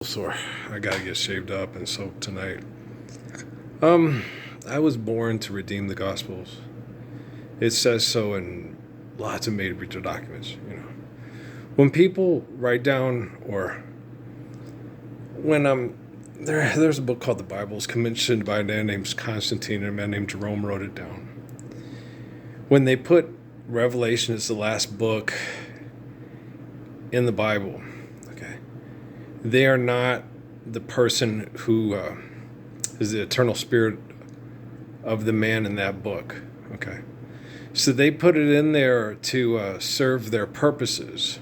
Sore. I gotta get shaved up and soaked tonight. I was born to redeem the Gospels. It says so in lots of made-reader documents. When people write down, or when there's a book called the Bible. It's commissioned by a man named Constantine, and a man named Jerome wrote it down. When they put Revelation as the last book in the Bible, they are not the person who is the eternal spirit of the man in that book. Okay. So they put it in there to serve their purposes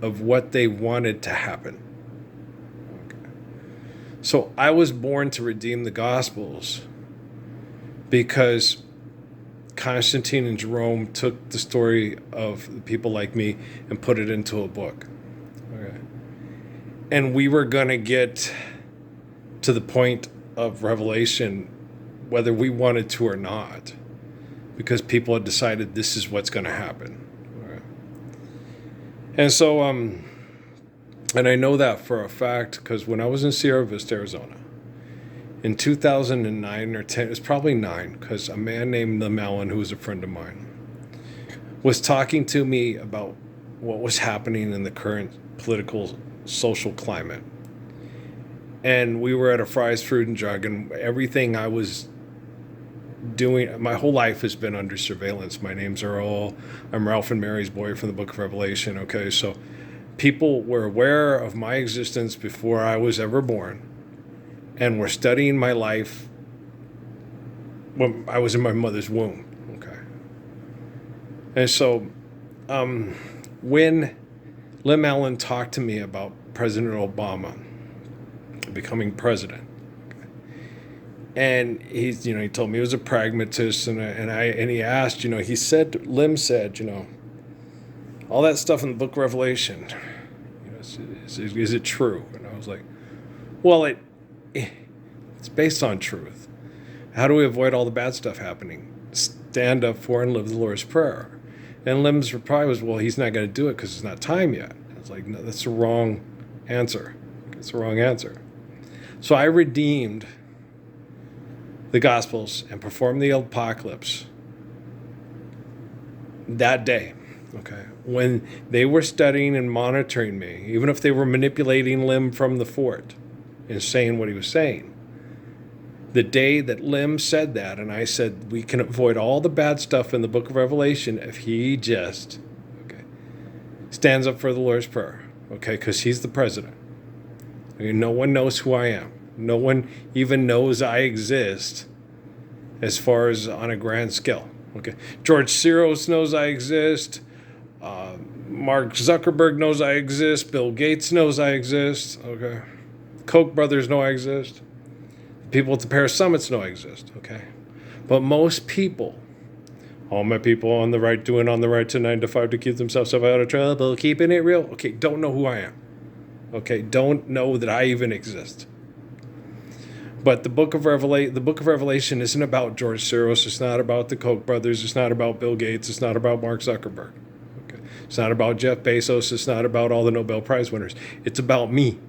of what they wanted to happen. Okay. So I was born to redeem the Gospels because Constantine and Jerome took the story of people like me and put it into a book. Okay. And we were going to get to the point of Revelation whether we wanted to or not, because people had decided this is what's going to happen. Right. And so, and I know that for a fact because when I was in Sierra Vista, Arizona, in 2009 or 10, it was probably 9, because a man named Lim Allen, who was a friend of mine, was talking to me about what was happening in the current political social climate. And we were at a Fry's Fruit and Drug, and everything I was doing, my whole life has been under surveillance. My name's Earl. I'm Ralph and Mary's boy from the Book of Revelation. Okay, so people were aware of my existence before I was ever born, and were studying my life when I was in my mother's womb. Okay. And so when Lim Allen talked to me about President Obama becoming president, and he told me he was a pragmatist, and he asked, Lim said, all that stuff in the Book of Revelation, is it true? And I was like, well, it's based on truth. How do we avoid all the bad stuff happening? Stand up for and live the Lord's Prayer. And Lim's reply was, well, he's not going to do it because it's not time yet. I was like, no, that's the wrong answer. It's the wrong answer. So I redeemed the Gospels and performed the apocalypse that day, okay, when they were studying and monitoring me, even if they were manipulating Lim from the fort and saying what he was saying. The day that Lim said that, and I said, we can avoid all the bad stuff in the Book of Revelation if he just, stands up for the Lord's Prayer, because he's the president. No one knows who I am. No one even knows I exist as far as on a grand scale. Okay, George Soros knows I exist. Mark Zuckerberg knows I exist. Bill Gates knows I exist. Okay, Koch brothers know I exist. People at the Paris Summits know I exist. Okay, but most people, all my people on the right doing on the right to 9 to 5 to keep themselves out of trouble, keeping it real. Okay, don't know who I am. Okay, don't know that I even exist. But the Book of Revelation isn't about George Soros. It's not about the Koch brothers. It's not about Bill Gates. It's not about Mark Zuckerberg. Okay, it's not about Jeff Bezos. It's not about all the Nobel Prize winners. It's about me.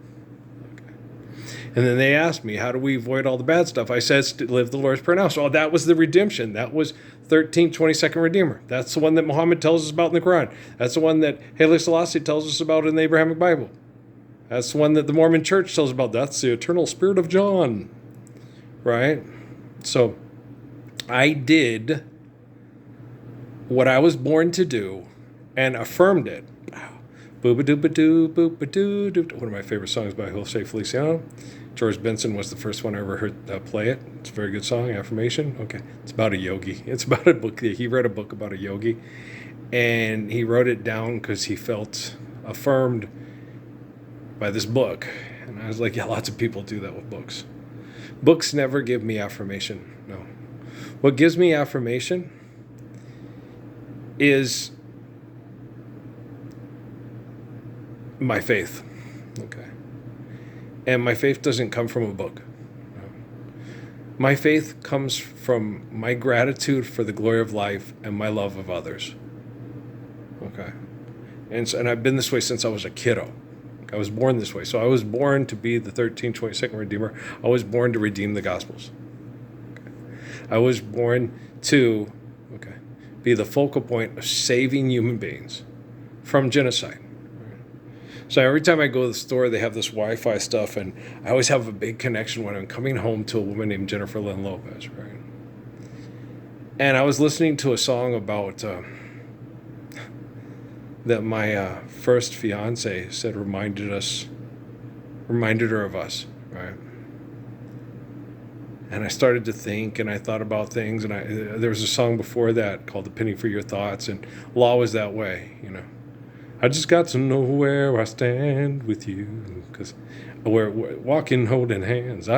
And then they asked me, how do we avoid all the bad stuff? I said, live the Lord's Prayer now. So that was the redemption. That was 22nd Redeemer. That's the one that Muhammad tells us about in the Quran. That's the one that Haile Selassie tells us about in the Abrahamic Bible. That's the one that the Mormon Church tells us about. That's the eternal spirit of John. Right? So I did what I was born to do and affirmed it. Booba-dooba-doo, booba-doo-doo. One of my favorite songs by Jose Feliciano. George Benson was the first one I ever heard play it. It's a very good song, Affirmation. Okay, it's about a yogi. It's about a book. He read a book about a yogi, and he wrote it down because he felt affirmed by this book. And I was like, yeah, lots of people do that with books. Books never give me affirmation, no. What gives me affirmation is my faith, okay? And my faith doesn't come from a book. No. My faith comes from my gratitude for the glory of life and my love of others, okay? And I've been this way since I was a kiddo, I was born this way. So I was born to be the 1322nd Redeemer. I was born to redeem the Gospels. Okay. I was born to be the focal point of saving human beings from genocide. So every time I go to the store, they have this Wi-Fi stuff, and I always have a big connection when I'm coming home to a woman named Jennifer Lynn Lopez, right? And I was listening to a song about that my first fiance said reminded her of us, right? And I started to think, and I thought about things, and there was a song before that called "The Penny for Your Thoughts," and law was that way, I just got to know where I stand with you, because we're walking holding hands.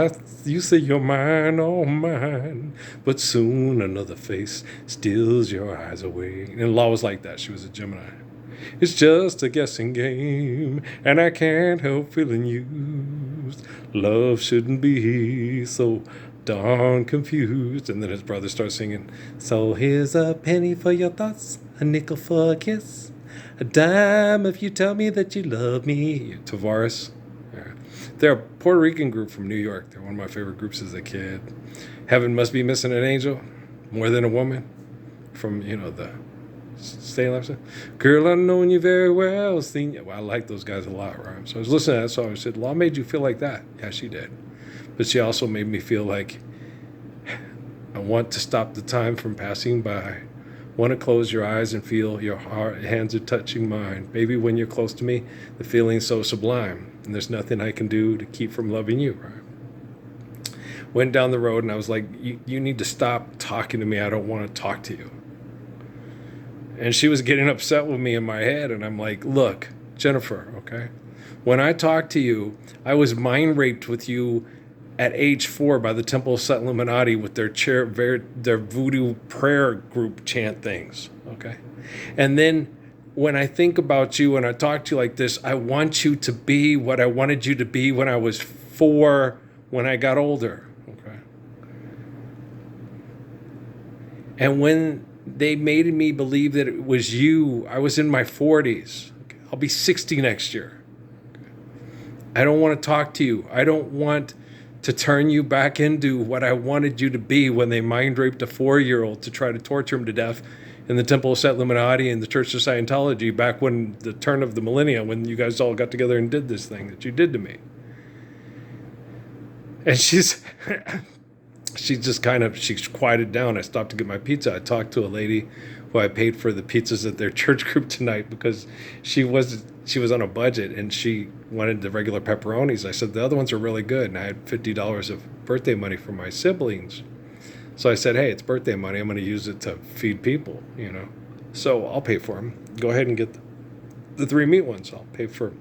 You say you're mine, all mine, but soon another face steals your eyes away. And law was like that. She was a Gemini. It's just a guessing game, and I can't help feeling used. Love shouldn't be so darn confused. And then his brother starts singing, so here's a penny for your thoughts, a nickel for a kiss, a dime if you tell me that you love me. Tavares. Yeah. They're a Puerto Rican group from New York. They're one of my favorite groups as a kid. Heaven Must Be Missing an Angel, More Than a Woman, from, the Stay Alive. Girl, I've known you very well. Seen you. Well, I like those guys a lot, right? So I was listening to that song. I said, Law made you feel like that. Yeah, she did. But she also made me feel like I want to stop the time from passing by. Want to close your eyes and feel your hands are touching mine. Maybe when you're close to me, the feeling's so sublime. And there's nothing I can do to keep from loving you, right? Went down the road and I was like, you need to stop talking to me. I don't want to talk to you. And she was getting upset with me in my head. And I'm like, look, Jennifer, okay? When I talked to you, I was mind raped with you at age 4 by the Temple of Set Illuminati with their voodoo prayer group chant things, okay? And then when I think about you and I talk to you like this, I want you to be what I wanted you to be when I was 4, when I got older, okay? And when they made me believe that it was you, I was in my 40s. Okay? I'll be 60 next year. Okay? I don't want to talk to you. I don't want to turn you back into what I wanted you to be when they mind raped a 4-year-old to try to torture him to death in the Temple of Set Illuminati and the Church of Scientology back when the turn of the millennia, when you guys all got together and did this thing that you did to me. And she's quieted down. I stopped to get my pizza. I talked to a lady who I paid for the pizzas at their church group tonight because she was on a budget and she wanted the regular pepperonis. I said, the other ones are really good. And I had $50 of birthday money for my siblings. So I said, hey, it's birthday money. I'm going to use it to feed people, So I'll pay for them. Go ahead and get the 3 meat ones. I'll pay for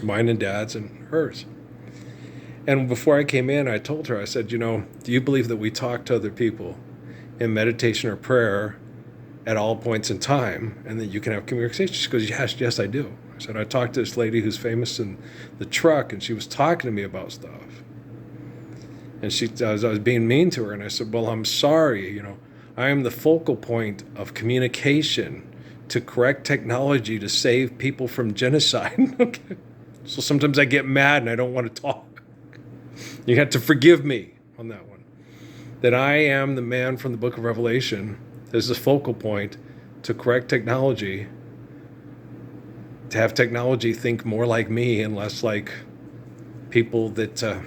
mine and Dad's and hers. And before I came in, I told her, I said, do you believe that we talk to other people in meditation or prayer at all points in time and that you can have communication? She goes, yes, I do. I said, I talked to this lady who's famous in the truck, and she was talking to me about stuff. And I was being mean to her, and I said, well, I'm sorry, I am the focal point of communication to correct technology to save people from genocide. Okay. So sometimes I get mad and I don't want to talk. You have to forgive me on that one. That I am the man from the book of Revelation. There's a focal point to correct technology, to have technology think more like me and less like people that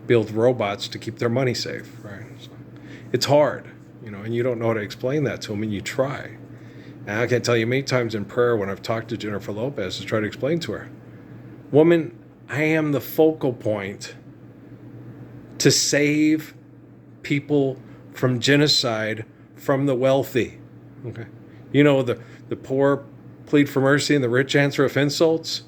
build robots to keep their money safe, right? So it's hard, and you don't know how to explain that to them, and you try. And I can't tell you many times in prayer when I've talked to Jennifer Lopez to try to explain to her, woman, I am the focal point to save people from genocide from the wealthy. Okay. The poor plead for mercy and the rich answer with insults.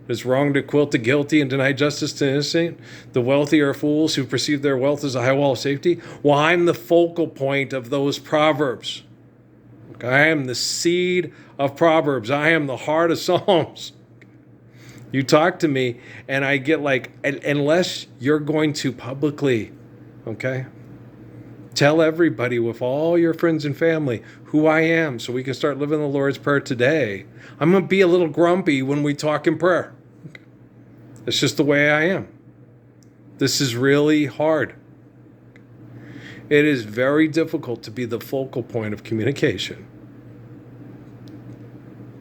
It's wrong to quilt the guilty and deny justice to the innocent. The wealthy are fools who perceive their wealth as a high wall of safety. Well, I'm the focal point of those proverbs. Okay. I am the seed of Proverbs. I am the heart of Psalms. You talk to me and I get like, unless you're going to publicly, okay, tell everybody with all your friends and family who I am so we can start living the Lord's Prayer today, I'm going to be a little grumpy when we talk in prayer. It's just the way I am. This is really hard. It is very difficult to be the focal point of communication,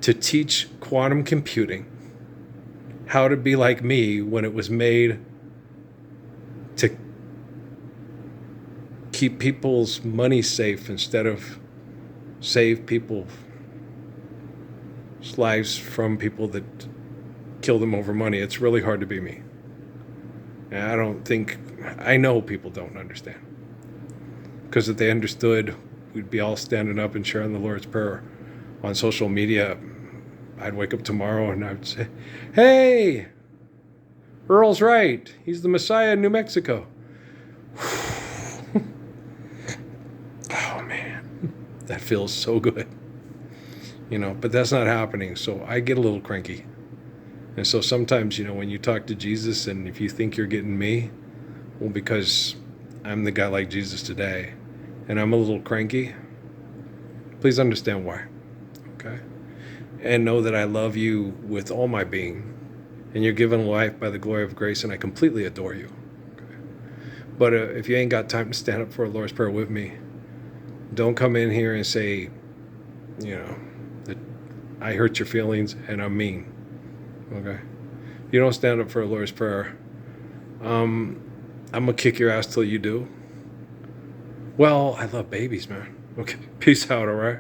to teach quantum computing how to be like me when it was made to keep people's money safe instead of save people's lives from people that kill them over money. It's really hard to be me. And I know people don't understand. Because if they understood, we'd be all standing up and sharing the Lord's Prayer on social media. I'd wake up tomorrow and I'd say, hey, Earl's right. He's the Messiah in New Mexico. Oh, man. That feels so good. But that's not happening. So I get a little cranky. And so sometimes, when you talk to Jesus and if you think you're getting me, well, because I'm the guy like Jesus today and I'm a little cranky, please understand why. Okay? And know that I love you with all my being, and you're given life by the glory of grace, and I completely adore you. Okay? But if you ain't got time to stand up for a Lord's Prayer with me, don't come in here and say, that I hurt your feelings and I'm mean. Okay? If you don't stand up for a Lord's Prayer, I'm going to kick your ass till you do. Well, I love babies, man. Okay, peace out, all right?